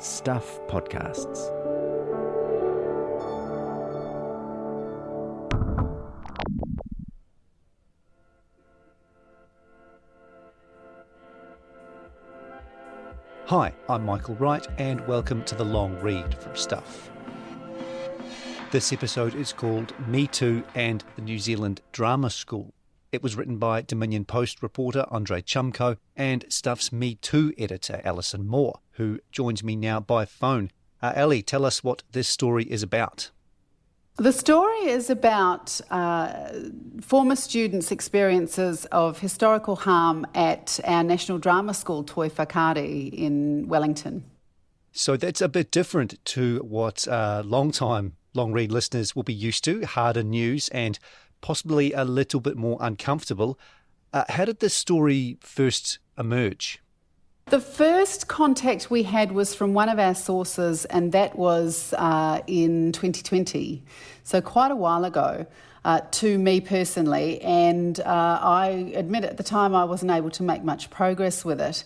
Stuff Podcasts. Hi, I'm Michael Wright and welcome to The Long Read from Stuff. This episode is called Me Too and the New Zealand Drama School. It was written by Dominion Post reporter Andre Chumko and Stuff's Me Too editor Alison Moore, who joins me now by phone. Ali, tell us what this story is about. The story is about former students' experiences of historical harm at our National Drama School, Toi Whakaari, in Wellington. So that's a bit different to what long-time Long Read listeners will be used to, harder news and possibly a little bit more uncomfortable. How did this story first emerge? The first contact we had was from one of our sources, and that was in 2020, so quite a while ago, to me personally. And I admit at the time I wasn't able to make much progress with it.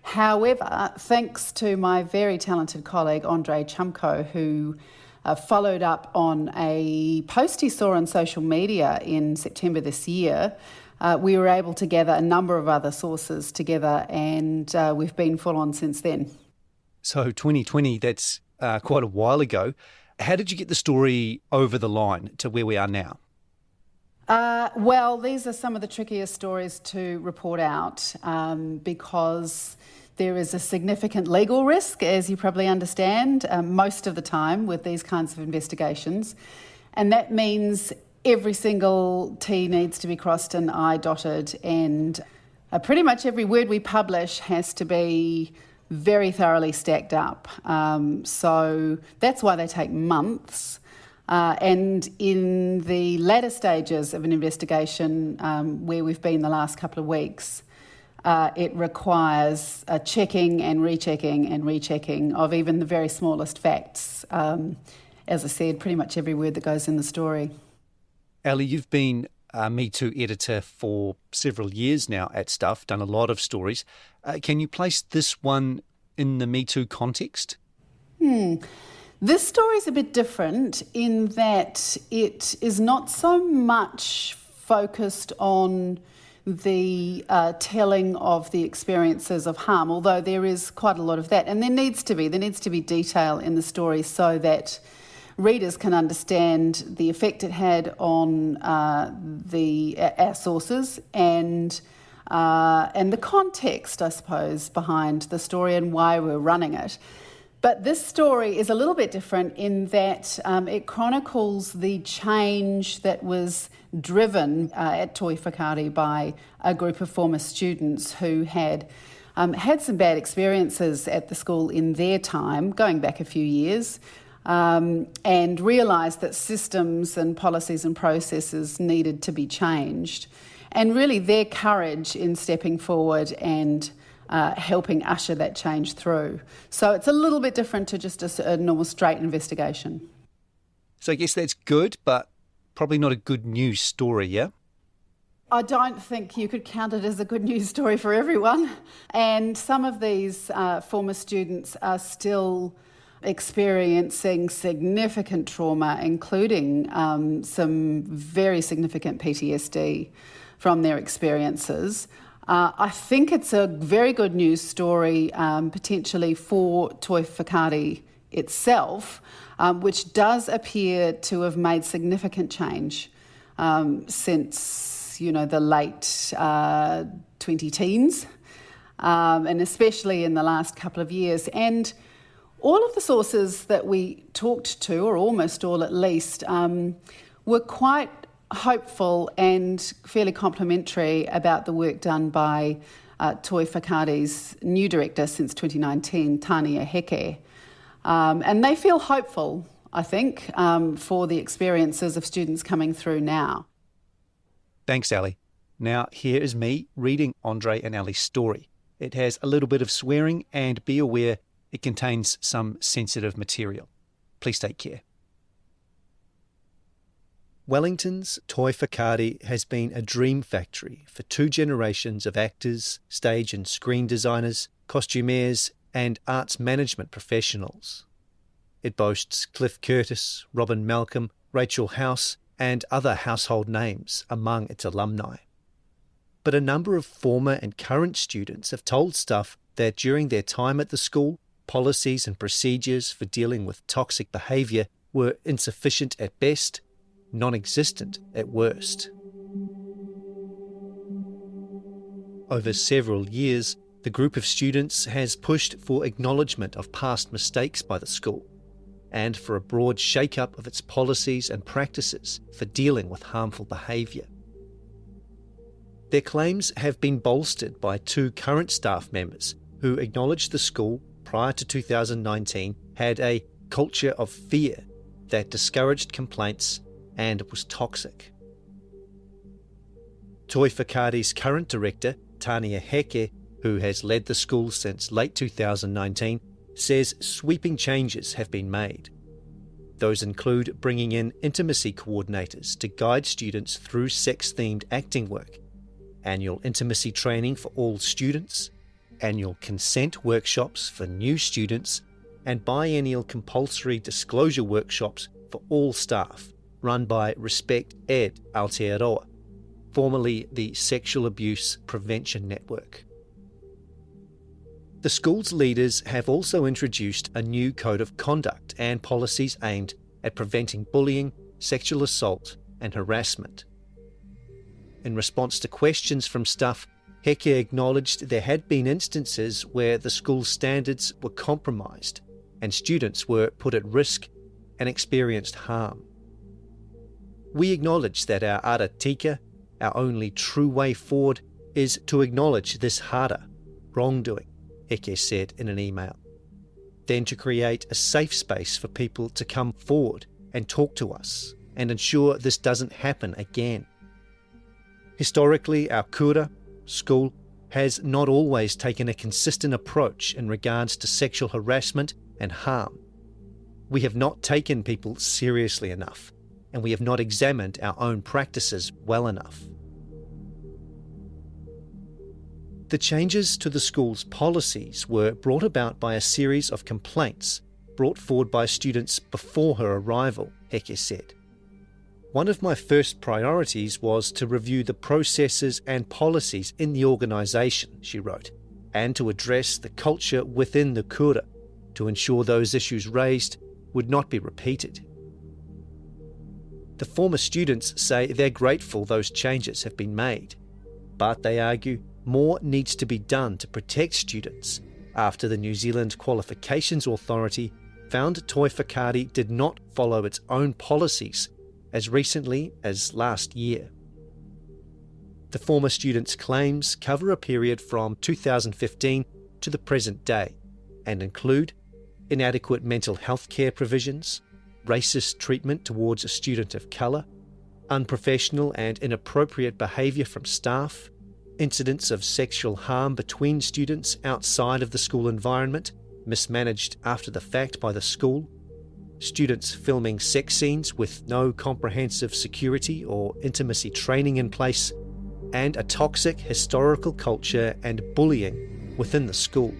However, thanks to my very talented colleague Andre Chumko, who followed up on a post he saw on social media in September this year, we were able to gather a number of other sources together, and we've been full on since then. So 2020, that's quite a while ago. How did you get the story over the line to where we are now? Well, these are some of the trickiest stories to report out because there is a significant legal risk, as you probably understand, most of the time with these kinds of investigations. And that means every single T needs to be crossed and I dotted, and pretty much every word we publish has to be very thoroughly stacked up. So that's why they take months. And in the latter stages of an investigation, where we've been the last couple of weeks, it requires checking and rechecking of even the very smallest facts. As I said, pretty much every word that goes in the story. Ali, you've been a Me Too editor for several years now at Stuff, done a lot of stories. Can you place this one in the Me Too context? This story is a bit different in that it is not so much focused on the telling of the experiences of harm, although there is quite a lot of that. And there needs to be detail in the story so that readers can understand the effect it had on our sources and the context, I suppose, behind the story and why we're running it. But this story is a little bit different in that it chronicles the change that was driven at Toi Whakaari by a group of former students who had had some bad experiences at the school in their time, going back a few years, and realised that systems and policies and processes needed to be changed. And really their courage in stepping forward and helping usher that change through. So it's a little bit different to just a normal straight investigation. So I guess that's good, but probably not a good news story, yeah? I don't think you could count it as a good news story for everyone. And some of these former students are still experiencing significant trauma, including some very significant PTSD from their experiences. I think it's a very good news story, potentially for Toi Whakaari itself, which does appear to have made significant change since, the late 2010s, and especially in the last couple of years. And all of the sources that we talked to, or almost all at least, were quite hopeful and fairly complimentary about the work done by Toi Whakaari's new director since 2019, Tania Heke. And they feel hopeful, I think, for the experiences of students coming through now. Thanks, Ali. Now, here is me reading Andre and Ali's story. It has a little bit of swearing, and be aware it contains some sensitive material. Please take care. Wellington's Toi Whakaari has been a dream factory for two generations of actors, stage and screen designers, costumiers and arts management professionals. It boasts Cliff Curtis, Robin Malcolm, Rachel House, and other household names among its alumni. But a number of former and current students have told Stuff that during their time at the school, policies and procedures for dealing with toxic behaviour were insufficient at best, non-existent at worst. Over several years, the group of students has pushed for acknowledgement of past mistakes by the school and for a broad shake-up of its policies and practices for dealing with harmful behaviour. Their claims have been bolstered by two current staff members who acknowledged the school prior to 2019 had a culture of fear that discouraged complaints and was toxic. Toi Whakaari's current director, Tania Heke, who has led the school since late 2019, says sweeping changes have been made. Those include bringing in intimacy coordinators to guide students through sex-themed acting work, annual intimacy training for all students, annual consent workshops for new students, and biennial compulsory disclosure workshops for all staff, run by Respect Ed Aotearoa, formerly the Sexual Abuse Prevention Network. The school's leaders have also introduced a new code of conduct and policies aimed at preventing bullying, sexual assault, and harassment. In response to questions from Stuff, Heke acknowledged there had been instances where the school's standards were compromised and students were put at risk and experienced harm. We acknowledge that our ara tika, our only true way forward, is to acknowledge this hara, wrongdoing, Heke said in an email. Then to create a safe space for people to come forward and talk to us and ensure this doesn't happen again. Historically, our kura, school, has not always taken a consistent approach in regards to sexual harassment and harm. We have not taken people seriously enough, and we have not examined our own practices well enough. The changes to the school's policies were brought about by a series of complaints brought forward by students before her arrival, Heke said. One of my first priorities was to review the processes and policies in the organisation, she wrote, and to address the culture within the kura to ensure those issues raised would not be repeated. The former students say they're grateful those changes have been made, but they argue more needs to be done to protect students after the New Zealand Qualifications Authority found Toi Whakaari did not follow its own policies as recently as last year. The former students' claims cover a period from 2015 to the present day and include inadequate mental health care provisions, racist treatment towards a student of colour, unprofessional and inappropriate behaviour from staff, incidents of sexual harm between students outside of the school environment, mismanaged after the fact by the school, students filming sex scenes with no comprehensive security or intimacy training in place, and a toxic historical culture and bullying within the school.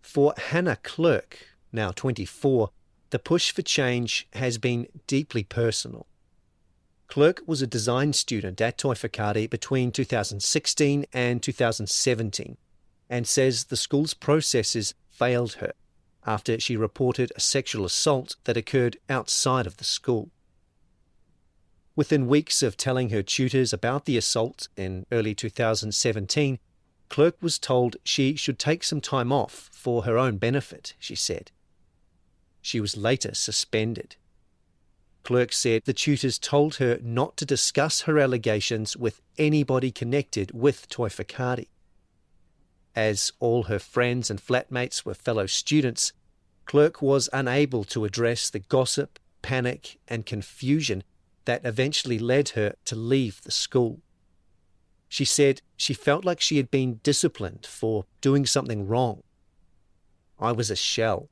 For Hannah Clerk, now 24, the push for change has been deeply personal. Clerk was a design student at Toi Whakaari between 2016 and 2017 and says the school's processes failed her after she reported a sexual assault that occurred outside of the school. Within weeks of telling her tutors about the assault in early 2017, Clerk was told she should take some time off for her own benefit, she said. She was later suspended. Clerk said the tutors told her not to discuss her allegations with anybody connected with Toi Whakaari. As all her friends and flatmates were fellow students, Clerk was unable to address the gossip, panic and confusion that eventually led her to leave the school. She said she felt like she had been disciplined for doing something wrong. I was a shell.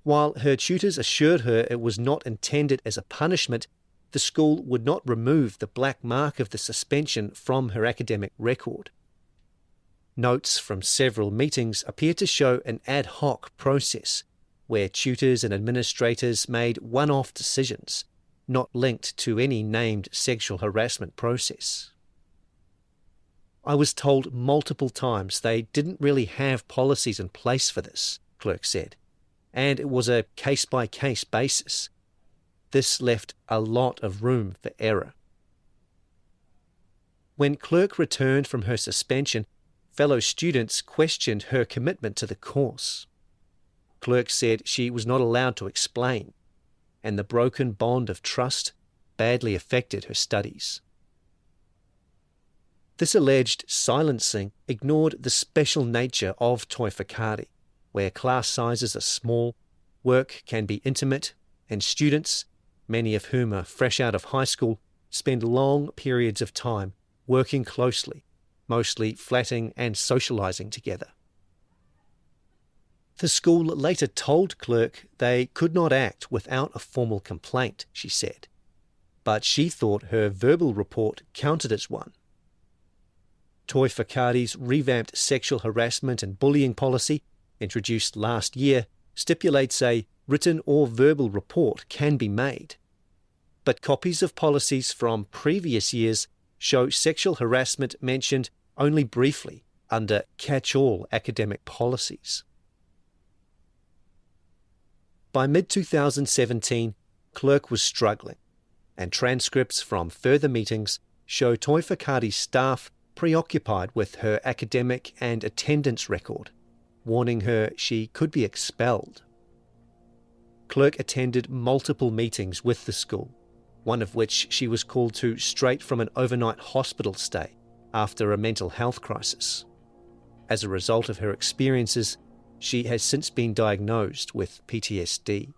While her tutors assured her it was not intended as a punishment, the school would not remove the black mark of the suspension from her academic record. Notes from several meetings appear to show an ad hoc process, where tutors and administrators made one-off decisions, not linked to any named sexual harassment process. I was told multiple times they didn't really have policies in place for this, Clerk said, and it was a case-by-case basis. This left a lot of room for error. When Clerk returned from her suspension, fellow students questioned her commitment to the course. Clerk said she was not allowed to explain, and the broken bond of trust badly affected her studies. This alleged silencing ignored the special nature of Toi Whakaari, where class sizes are small, work can be intimate, and students, many of whom are fresh out of high school, spend long periods of time working closely, mostly flatting and socialising together. The school later told Clerk they could not act without a formal complaint, she said, but she thought her verbal report counted as one. Toi Whakaari's revamped sexual harassment and bullying policy, introduced last year, stipulates a written or verbal report can be made. But copies of policies from previous years show sexual harassment mentioned only briefly under catch-all academic policies. By mid-2017, Clerk was struggling, and transcripts from further meetings show Toi Whakaari's staff preoccupied with her academic and attendance record, warning her she could be expelled. Clerk attended multiple meetings with the school, one of which she was called to straight from an overnight hospital stay after a mental health crisis. As a result of her experiences, she has since been diagnosed with PTSD.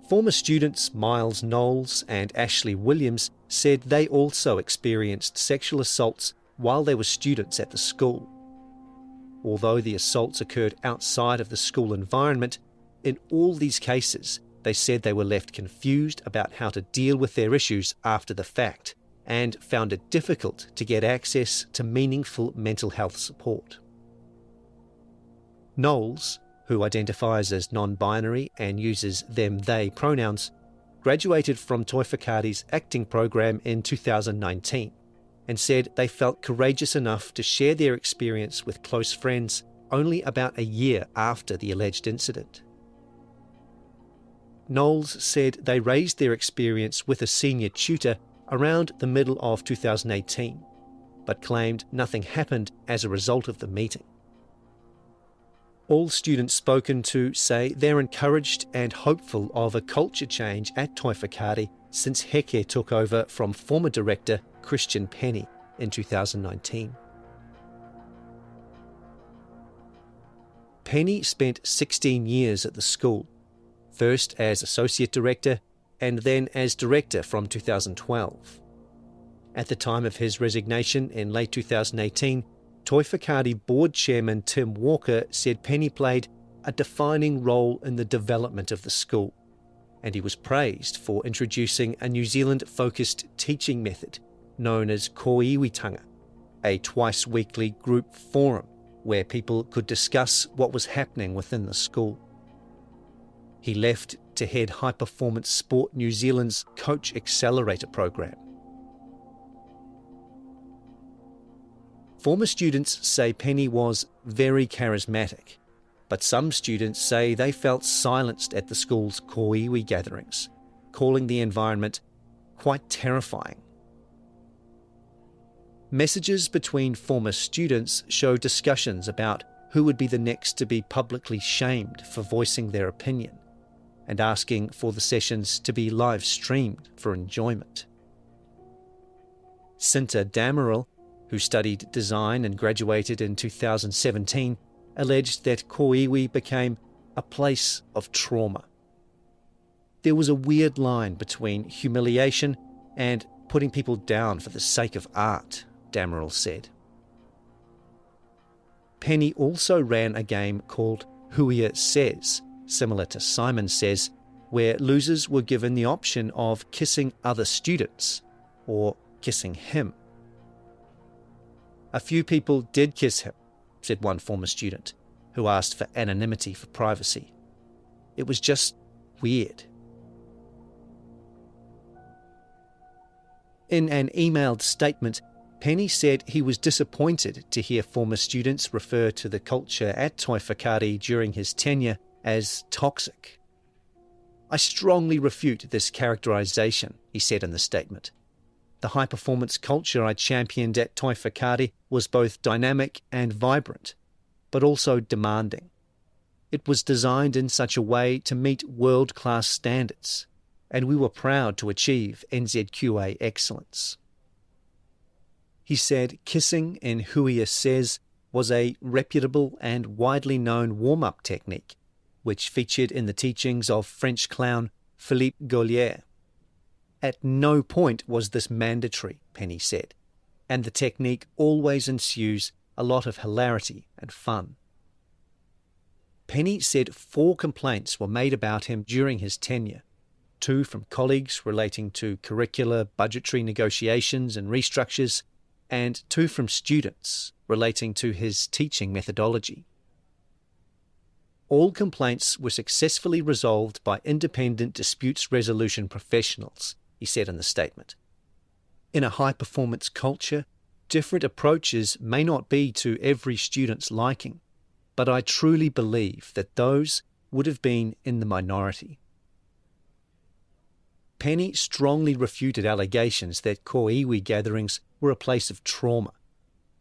Former students Miles Knowles and Ashley Williams said they also experienced sexual assaults while they were students at the school. Although the assaults occurred outside of the school environment, in all these cases, they said they were left confused about how to deal with their issues after the fact and found it difficult to get access to meaningful mental health support. Knowles, who identifies as non-binary and uses them-they pronouns, graduated from Toi Whakaari's acting program in 2019 and said they felt courageous enough to share their experience with close friends only about a year after the alleged incident. Knowles said they raised their experience with a senior tutor around the middle of 2018, but claimed nothing happened as a result of the meeting. All students spoken to say they're encouraged and hopeful of a culture change at Toi Whakaari since Heke took over from former director Christian Penny in 2019. Penny spent 16 years at the school, first as associate director and then as director from 2012. At the time of his resignation in late 2018, Toi Whakaari board chairman Tim Walker said Penny played a defining role in the development of the school, and he was praised for introducing a New Zealand-focused teaching method known as kōiwitanga, a twice-weekly group forum where people could discuss what was happening within the school. He left to head High Performance Sport New Zealand's Coach Accelerator program. Former students say Penny was very charismatic, but some students say they felt silenced at the school's kōiwi gatherings, calling the environment quite terrifying. Messages between former students show discussions about who would be the next to be publicly shamed for voicing their opinion, and asking for the sessions to be live streamed for enjoyment. Cinta Damerel, who studied design and graduated in 2017, alleged that kōiwi became a place of trauma. There was a weird line between humiliation and putting people down for the sake of art, Damerel said. Penny also ran a game called Huia Says, similar to Simon Says, where losers were given the option of kissing other students or kissing him. "A few people did kiss him," said one former student, who asked for anonymity for privacy. "It was just weird." In an emailed statement, Penny said he was disappointed to hear former students refer to the culture at Toi Whakaari during his tenure as toxic. "I strongly refute this characterisation," he said in the statement. "The high-performance culture I championed at Toi Whakaari was both dynamic and vibrant, but also demanding. It was designed in such a way to meet world-class standards, and we were proud to achieve NZQA excellence." He said kissing in Huia Says was a reputable and widely known warm-up technique, which featured in the teachings of French clown Philippe Gaulier. "At no point was this mandatory," Penny said, "and the technique always ensues a lot of hilarity and fun." Penny said 4 complaints were made about him during his tenure, 2 from colleagues relating to curricular budgetary negotiations and restructures, and 2 from students relating to his teaching methodology. All complaints were successfully resolved by independent disputes resolution professionals, he said in the statement. "In a high-performance culture, different approaches may not be to every student's liking, but I truly believe that those would have been in the minority." Penny strongly refuted allegations that ko iwi gatherings were a place of trauma,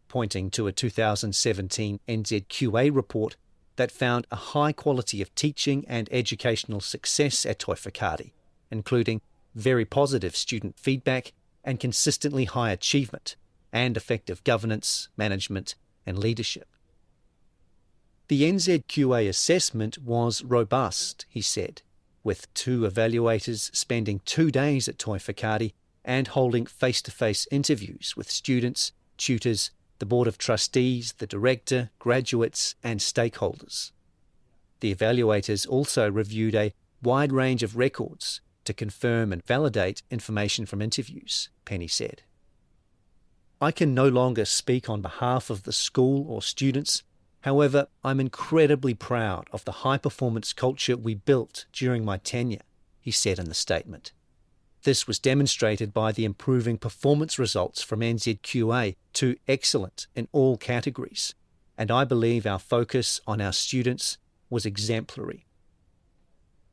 pointing to a 2017 NZQA report that found a high quality of teaching and educational success at Toi Whakaari, including very positive student feedback and consistently high achievement, and effective governance, management and leadership. The NZQA assessment was robust, he said, with 2 evaluators spending 2 days at Toi Whakaari and holding face-to-face interviews with students, tutors, the Board of Trustees, the Director, graduates and stakeholders. The evaluators also reviewed a wide range of records to confirm and validate information from interviews, Penny said. "I can no longer speak on behalf of the school or students. However, I'm incredibly proud of the high-performance culture we built during my tenure," he said in the statement. This was demonstrated by the improving performance results from NZQA to excellent in all categories, and I believe our focus on our students was exemplary.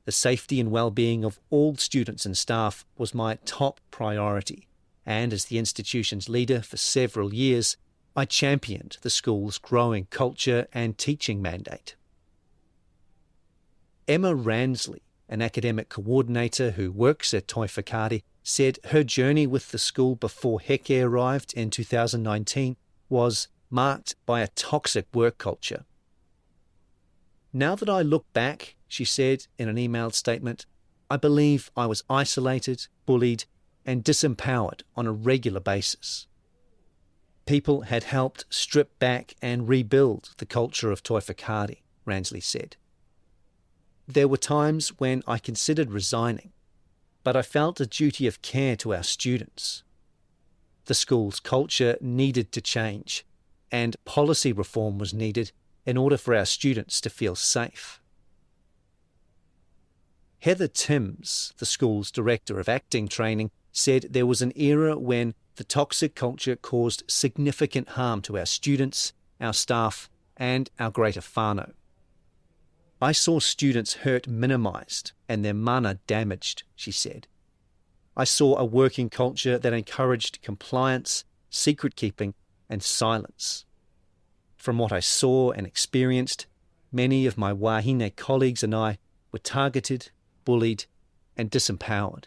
The safety and well-being of all students and staff was my top priority, and as the institution's leader for several years, I championed the school's growing culture and teaching mandate. Emma Ransley, an academic coordinator who works at Toi Whakaari, said her journey with the school before Heke arrived in 2019 was marked by a toxic work culture. "Now that I look back," she said in an emailed statement, "I believe I was isolated, bullied, and disempowered on a regular basis." People had helped strip back and rebuild the culture of Toi Whakaari, Ransley said. "There were times when I considered resigning, but I felt a duty of care to our students. The school's culture needed to change, and policy reform was needed in order for our students to feel safe." Heather Timms, the school's director of acting training, said there was an era when the toxic culture caused significant harm to our students, our staff, and our greater whānau. "I saw students hurt minimised and their mana damaged," she said. "I saw a working culture that encouraged compliance, secret-keeping and silence. From what I saw and experienced, many of my wahine colleagues and I were targeted, bullied and disempowered."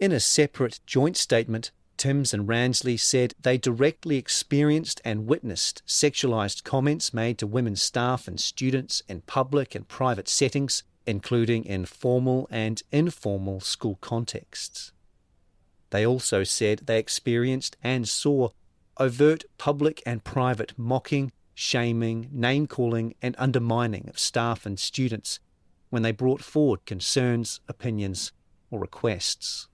In a separate joint statement, Timms and Ransley said they directly experienced and witnessed sexualised comments made to women staff and students in public and private settings, including in formal and informal school contexts. They also said they experienced and saw overt public and private mocking, shaming, name-calling and undermining of staff and students when they brought forward concerns, opinions or requests.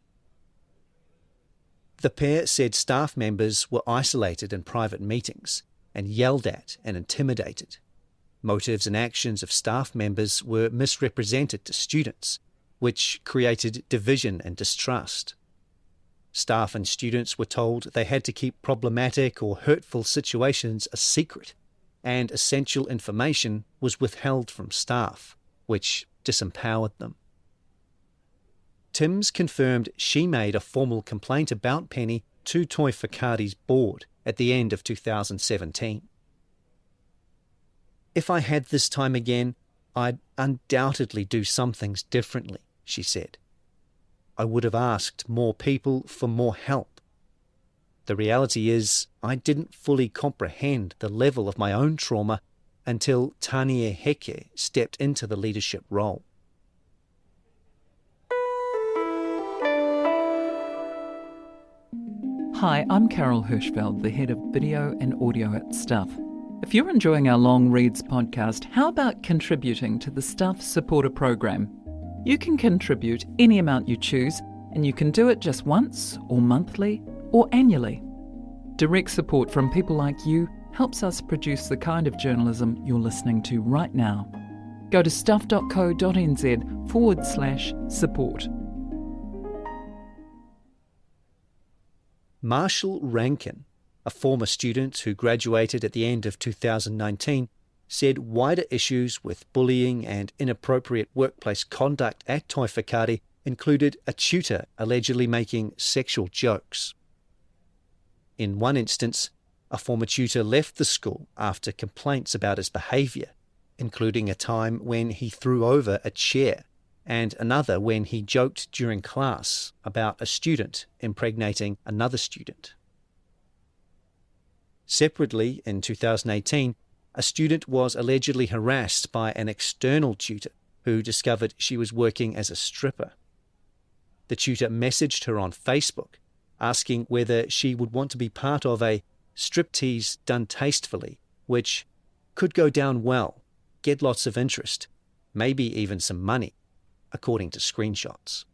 The pair said staff members were isolated in private meetings and yelled at and intimidated. Motives and actions of staff members were misrepresented to students, which created division and distrust. Staff and students were told they had to keep problematic or hurtful situations a secret, and essential information was withheld from staff, which disempowered them. Timms confirmed she made a formal complaint about Penny to Toi Whakaari's board at the end of 2017. "If I had this time again, I'd undoubtedly do some things differently," she said. "I would have asked more people for more help. The reality is, I didn't fully comprehend the level of my own trauma until Tania Heke stepped into the leadership role." Hi, I'm Carol Hirschfeld, the head of video and audio at Stuff. If you're enjoying our Long Reads podcast, how about contributing to the Stuff supporter program? You can contribute any amount you choose, and you can do it just once, or monthly, or annually. Direct support from people like you helps us produce the kind of journalism you're listening to right now. Go to stuff.co.nz/support. Marshall Rankin, a former student who graduated at the end of 2019, said wider issues with bullying and inappropriate workplace conduct at Toi Whakaari included a tutor allegedly making sexual jokes. In one instance, a former tutor left the school after complaints about his behaviour, including a time when he threw over a chair and another when he joked during class about a student impregnating another student. Separately, in 2018, a student was allegedly harassed by an external tutor who discovered she was working as a stripper. The tutor messaged her on Facebook, asking whether she would want to be part of a striptease done tastefully, which could go down well, get lots of interest, maybe even some money, according to screenshots.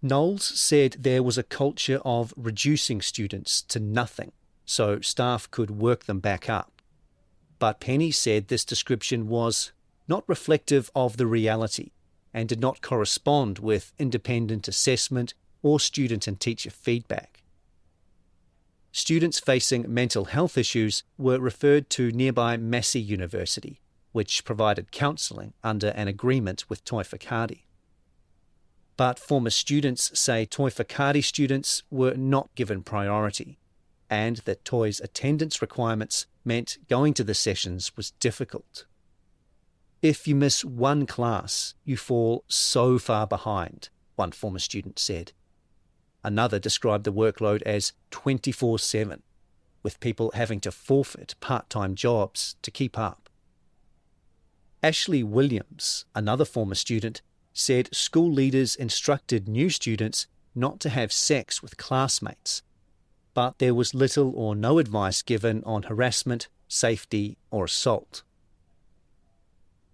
Knowles said there was a culture of reducing students to nothing so staff could work them back up. But Penny said this description was not reflective of the reality and did not correspond with independent assessment or student and teacher feedback. Students facing mental health issues were referred to nearby Massey University, which provided counselling under an agreement with Toi Whakaari. But former students say Toi Whakaari students were not given priority, and that Toi's attendance requirements meant going to the sessions was difficult. "If you miss one class, you fall so far behind," one former student said. Another described the workload as 24/7, with people having to forfeit part-time jobs to keep up. Ashley Williams, another former student, said school leaders instructed new students not to have sex with classmates, but there was little or no advice given on harassment, safety, or assault.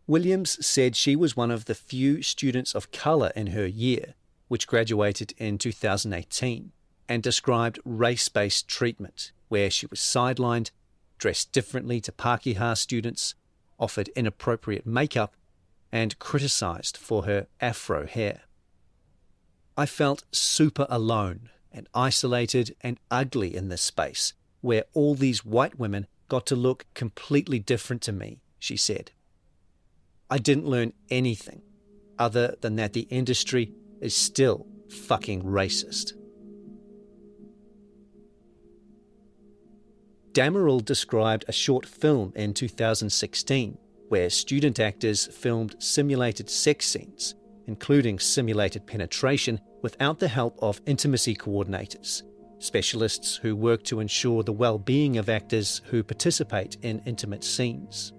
Williams said she was one of the few students of colour in her year, which graduated in 2018, and described race-based treatment, where she was sidelined, dressed differently to Pākehā students, offered inappropriate makeup, and criticised for her afro hair. "I felt super alone and isolated and ugly in this space, where all these white women got to look completely different to me," she said. "I didn't learn anything other than that the industry is still fucking racist." Damerel described a short film in 2016 where student actors filmed simulated sex scenes, including simulated penetration, without the help of intimacy coordinators, specialists who work to ensure the well-being of actors who participate in intimate scenes.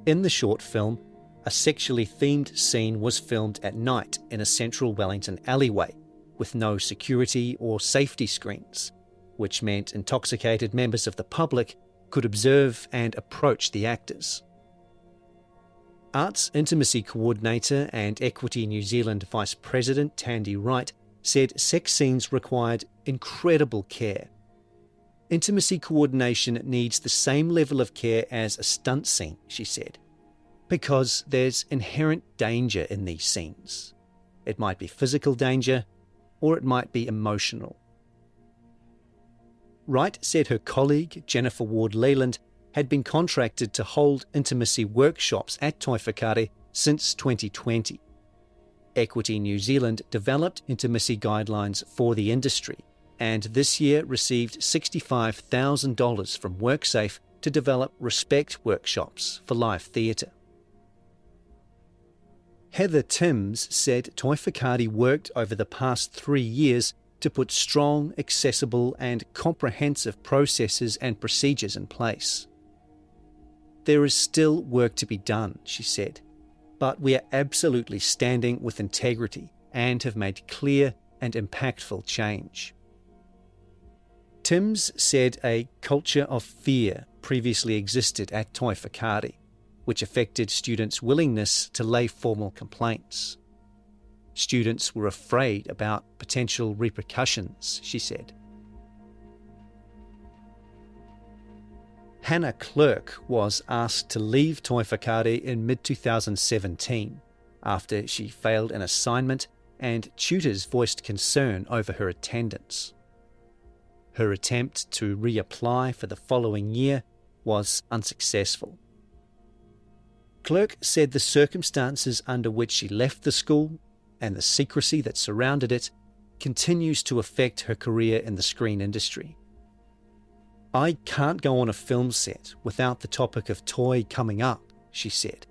In the short film, a sexually themed scene was filmed at night in a central Wellington alleyway, with no security or safety screens, which meant intoxicated members of the public could observe and approach the actors. Arts Intimacy Coordinator and Equity New Zealand Vice President Tandy Wright said sex scenes required incredible care. Intimacy coordination needs the same level of care as a stunt scene, she said, because there's inherent danger in these scenes. It might be physical danger, or it might be emotional. Wright said her colleague, Jennifer Ward-Leland, had been contracted to hold intimacy workshops at Toi Whakaari since 2020. Equity New Zealand developed intimacy guidelines for the industry, and this year received $65,000 from WorkSafe to develop respect workshops for live theatre. Heather Timms said Toi Whakaari worked over the past 3 years to put strong, accessible and comprehensive processes and procedures in place. There is still work to be done, she said, but we are absolutely standing with integrity and have made clear and impactful change. Timms said a culture of fear previously existed at Toi Whakaari, which affected students' willingness to lay formal complaints. Students were afraid about potential repercussions, she said. Hannah Clerk was asked to leave Toi Whakaari in mid-2017 after she failed an assignment and tutors voiced concern over her attendance. Her attempt to reapply for the following year was unsuccessful. Clerk said the circumstances under which she left the school and the secrecy that surrounded it continues to affect her career in the screen industry. I can't go on a film set without the topic of Toi coming up, she said,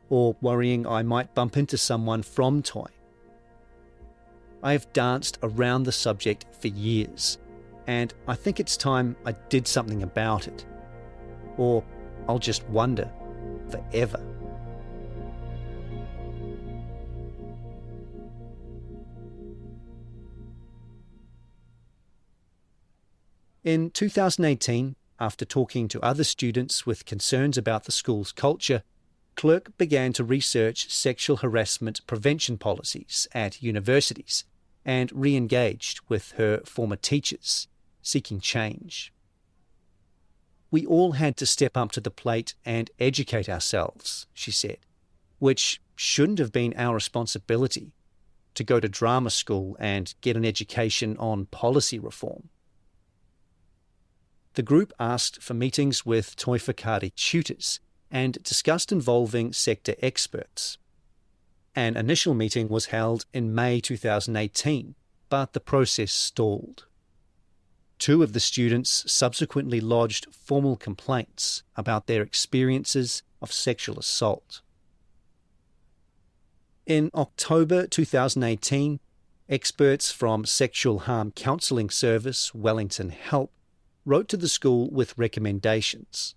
or worrying I might bump into someone from Toi. I have danced around the subject for years, and I think it's time I did something about it. Or I'll just wonder forever. In 2018, after talking to other students with concerns about the school's culture, Clerk began to research sexual harassment prevention policies at universities and re-engaged with her former teachers, seeking change. We all had to step up to the plate and educate ourselves, she said, which shouldn't have been our responsibility, to go to drama school and get an education on policy reform. The group asked for meetings with Toi Whakaari tutors and discussed involving sector experts. An initial meeting was held in May 2018, but the process stalled. 2 of the students subsequently lodged formal complaints about their experiences of sexual assault. In October 2018, experts from Sexual Harm Counselling Service Wellington Help wrote to the school with recommendations.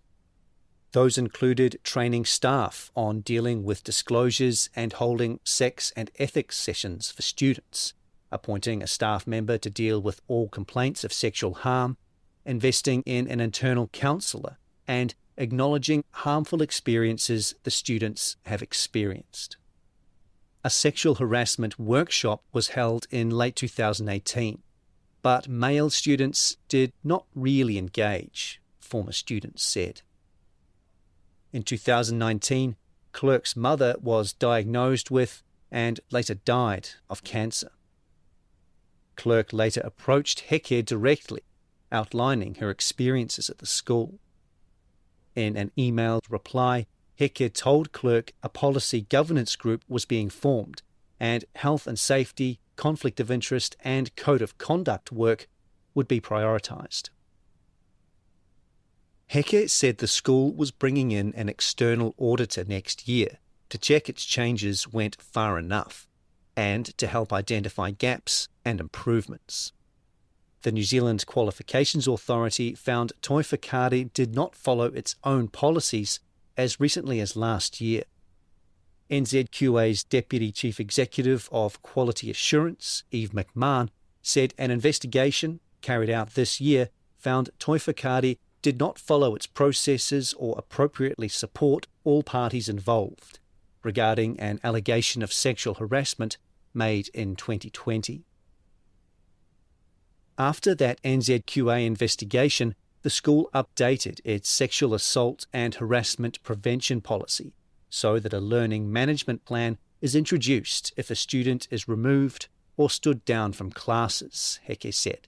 Those included training staff on dealing with disclosures and holding sex and ethics sessions for students, appointing a staff member to deal with all complaints of sexual harm, investing in an internal counsellor, and acknowledging harmful experiences the students have experienced. A sexual harassment workshop was held in late 2018, but male students did not really engage, former students said. In 2019, Clerk's mother was diagnosed with and later died of cancer. Clerk later approached Heke directly, outlining her experiences at the school. In an emailed reply, Heke told Clerk a policy governance group was being formed and health and safety, conflict of interest and code of conduct work would be prioritised. Heke said the school was bringing in an external auditor next year to check its changes went far enough and to help identify gaps and improvements. The New Zealand Qualifications Authority found Toi Whakaari did not follow its own policies as recently as last year. NZQA's Deputy Chief Executive of Quality Assurance, Eve McMahon, said an investigation, carried out this year found Toi Whakaari did not follow its processes or appropriately support all parties involved regarding an allegation of sexual harassment made in 2020. After that NZQA investigation, the school updated its sexual assault and harassment prevention policy so that a learning management plan is introduced if a student is removed or stood down from classes, Heke said.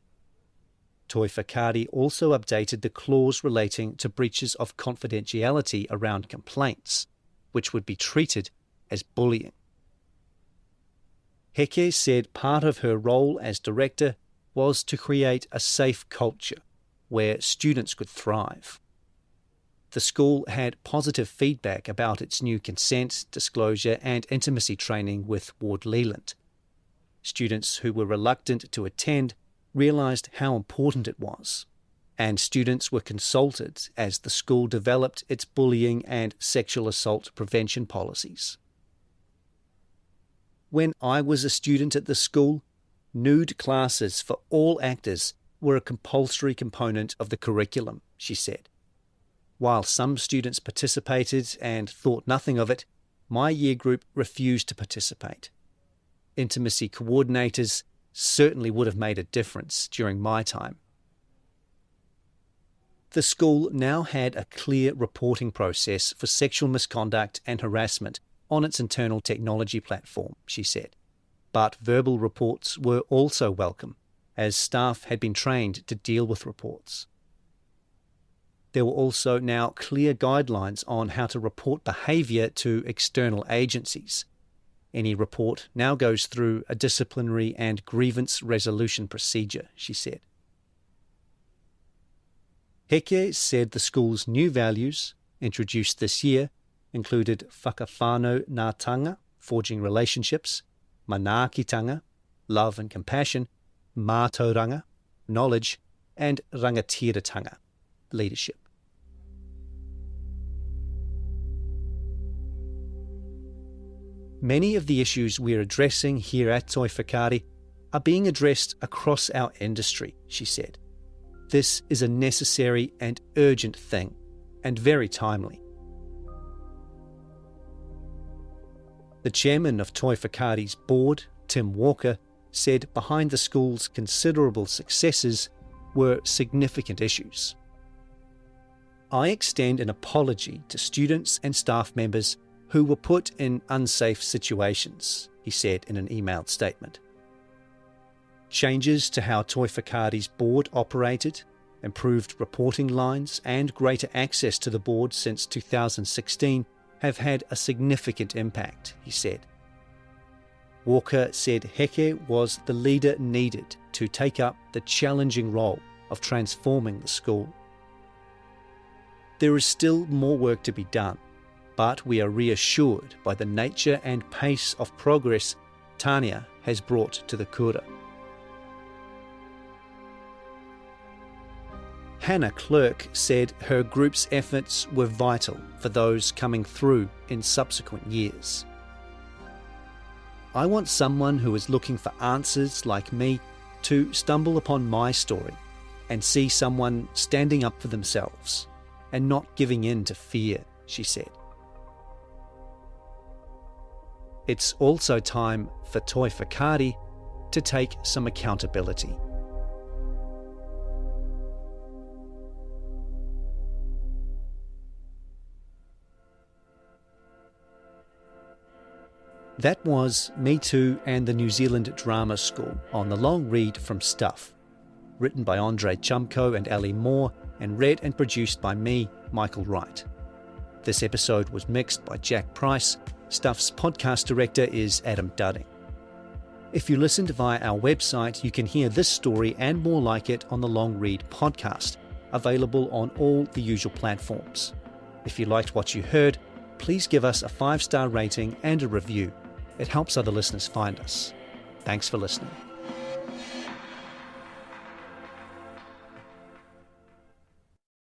Toi Whakaari also updated the clause relating to breaches of confidentiality around complaints, which would be treated as bullying. Heke said part of her role as director was to create a safe culture where students could thrive. The school had positive feedback about its new consent, disclosure and intimacy training with Ward Leland. Students who were reluctant to attend realised how important it was, and students were consulted as the school developed its bullying and sexual assault prevention policies. When I was a student at the school, nude classes for all actors were a compulsory component of the curriculum, she said. While some students participated and thought nothing of it, my year group refused to participate. Intimacy coordinators certainly would have made a difference during my time. The school now had a clear reporting process for sexual misconduct and harassment on its internal technology platform, she said. But verbal reports were also welcome, as staff had been trained to deal with reports. There were also now clear guidelines on how to report behaviour to external agencies. Any report now goes through a disciplinary and grievance resolution procedure, she said. Heke said the school's new values, introduced this year, included whakawhānau-ngātanga, forging relationships, manaakitanga, love and compassion, mātauranga, knowledge, and rangatiratanga, leadership. Many of the issues we're addressing here at Toi Whakaari are being addressed across our industry, she said. This is a necessary and urgent thing, and very timely. The chairman of Toi Whakaari's board, Tim Walker, said behind the school's considerable successes were significant issues. I extend an apology to students and staff members who were put in unsafe situations, he said in an emailed statement. Changes to how Toi Whakaari's board operated, improved reporting lines and greater access to the board since 2016 have had a significant impact, he said. Walker said Heke was the leader needed to take up the challenging role of transforming the school. There is still more work to be done, but we are reassured by the nature and pace of progress Tania has brought to the kura. Hannah Clerk said her group's efforts were vital for those coming through in subsequent years. I want someone who is looking for answers like me to stumble upon my story and see someone standing up for themselves and not giving in to fear, she said. It's also time for Toi Whakaari to take some accountability. That was Me Too and the New Zealand Drama School on the long read from Stuff, written by Andre Chumko and Ali Moore and read and produced by me, Michael Wright. This episode was mixed by Jack Price. Stuff's podcast director is Adam Dudding. If you listened via our website, you can hear this story and more like it on the Long Read podcast, available on all the usual platforms. If you liked what you heard, please give us a 5-star rating and a review. It helps other listeners find us. Thanks for listening.